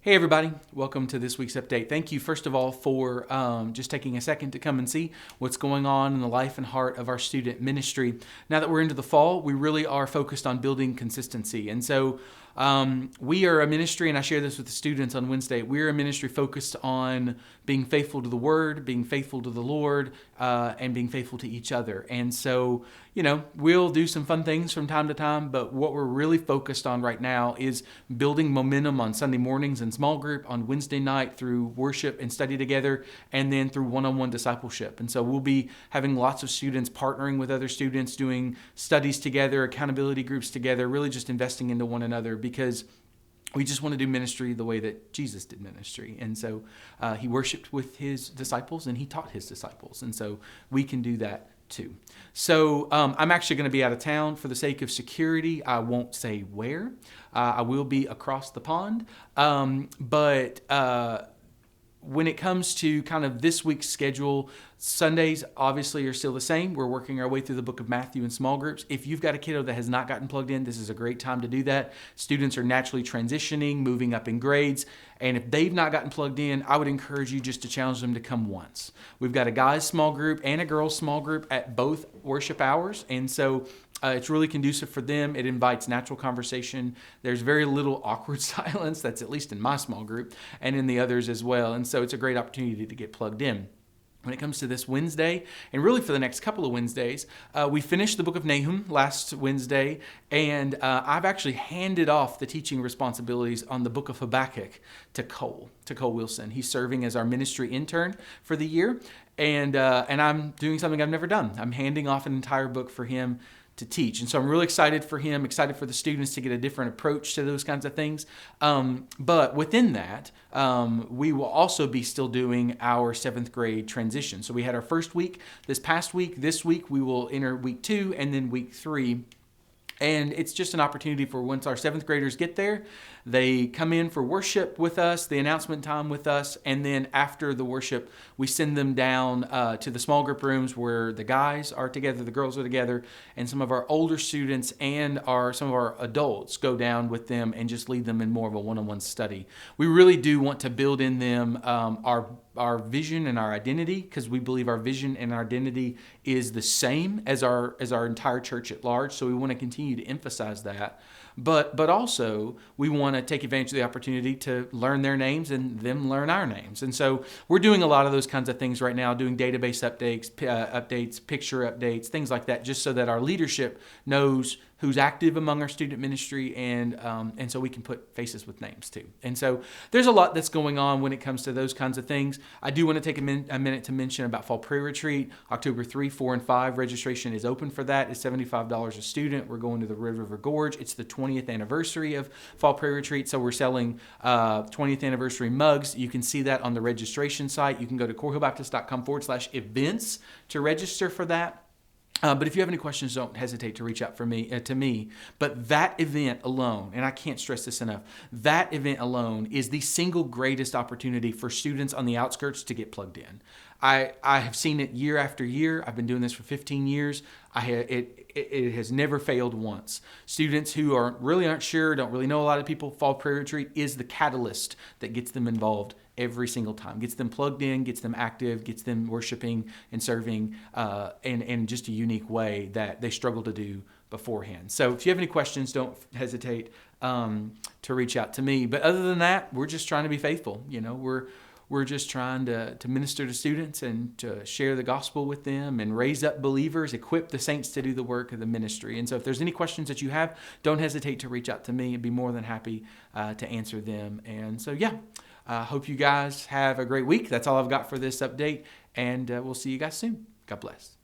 Hey everybody, welcome to this week's update. Thank you first of all for just taking a second to come and see what's going on in the life and heart of our student ministry. Now that we're into the fall, we really are focused on building consistency. And so we are a ministry, and I share this with the students on Wednesday, we're a ministry focused on being faithful to the Word, being faithful to the Lord, and being faithful to each other. And so, we'll do some fun things from time to time, but what we're really focused on right now is building momentum on Sunday mornings in small group, on Wednesday night through worship and study together, and then through one-on-one discipleship. And so we'll be having lots of students partnering with other students, doing studies together, accountability groups together, really just investing into one another because we just want to do ministry the way that Jesus did ministry. And so he worshiped with his disciples and he taught his disciples. And so we can do that too. So I'm actually going to be out of town for the sake of security. I won't say where. I will be across the pond. But when it comes to kind of this week's schedule, Sundays obviously are still the same. We're working our way through the book of Matthew in small groups. If you've got a kiddo that has not gotten plugged in, this is a great time to do that. Students are naturally transitioning, moving up in grades. And if they've not gotten plugged in, I would encourage you just to challenge them to come once. We've got a guys small group and a girls small group at both worship hours. And so it's really conducive for them. It invites natural conversation. There's very little awkward silence. That's at least in my small group and in the others as well. And so it's a great opportunity to get plugged in. When it comes to this Wednesday, and really for the next couple of Wednesdays, we finished the book of Nahum last Wednesday, and I've actually handed off the teaching responsibilities on the book of Habakkuk to Cole Wilson. He's serving as our ministry intern for the year, and I'm doing something I've never done. I'm handing off an entire book for him to teach. And so I'm really excited for him, excited for the students to get a different approach to those kinds of things. But within that, we will also be still doing our 7th grade transition. So we had our first week this past week. This week we will enter week 2 and then week 3. And it's just an opportunity for once our 7th graders get there, they come in for worship with us, the announcement time with us, and then after the worship, we send them down to the small group rooms where the guys are together, the girls are together, and some of our older students and some of our adults go down with them and just lead them in more of a one-on-one study. We really do want to build in them our vision and our identity, because we believe our vision and our identity is the same as our entire church at large. So we want to continue to emphasize that. But also we want to take advantage of the opportunity to learn their names and them learn our names. And so we're doing a lot of those kinds of things right now, doing database updates, picture updates, things like that, just so that our leadership knows who's active among our student ministry, and so we can put faces with names too. And so there's a lot that's going on when it comes to those kinds of things. I do want to take a minute to mention about Fall Prayer Retreat. October 3, 4, and 5 registration is open for that. It's $75 a student. We're going to the Red River Gorge. It's the 20th anniversary of Fall Prayer Retreat, so we're selling 20th anniversary mugs. You can see that on the registration site. You can go to corehillbaptist.com/events to register for that. But if you have any questions, don't hesitate to reach out to me. But that event alone, and I can't stress this enough, that event alone is the single greatest opportunity for students on the outskirts to get plugged in. I have seen it year after year. I've been doing this for 15 years. It has never failed once. Students who aren't sure, don't really know a lot of people, Fall Prayer Retreat is the catalyst that gets them involved every single time, gets them plugged in, gets them active, gets them worshiping and serving in just a unique way that they struggle to do beforehand. So if you have any questions, don't hesitate to reach out to me. But other than that, we're just trying to be faithful. We're just trying to minister to students and to share the gospel with them and raise up believers, equip the saints to do the work of the ministry. And so if there's any questions that you have, don't hesitate to reach out to me. I'd be more than happy to answer them. And so, hope you guys have a great week. That's all I've got for this update, and we'll see you guys soon. God bless.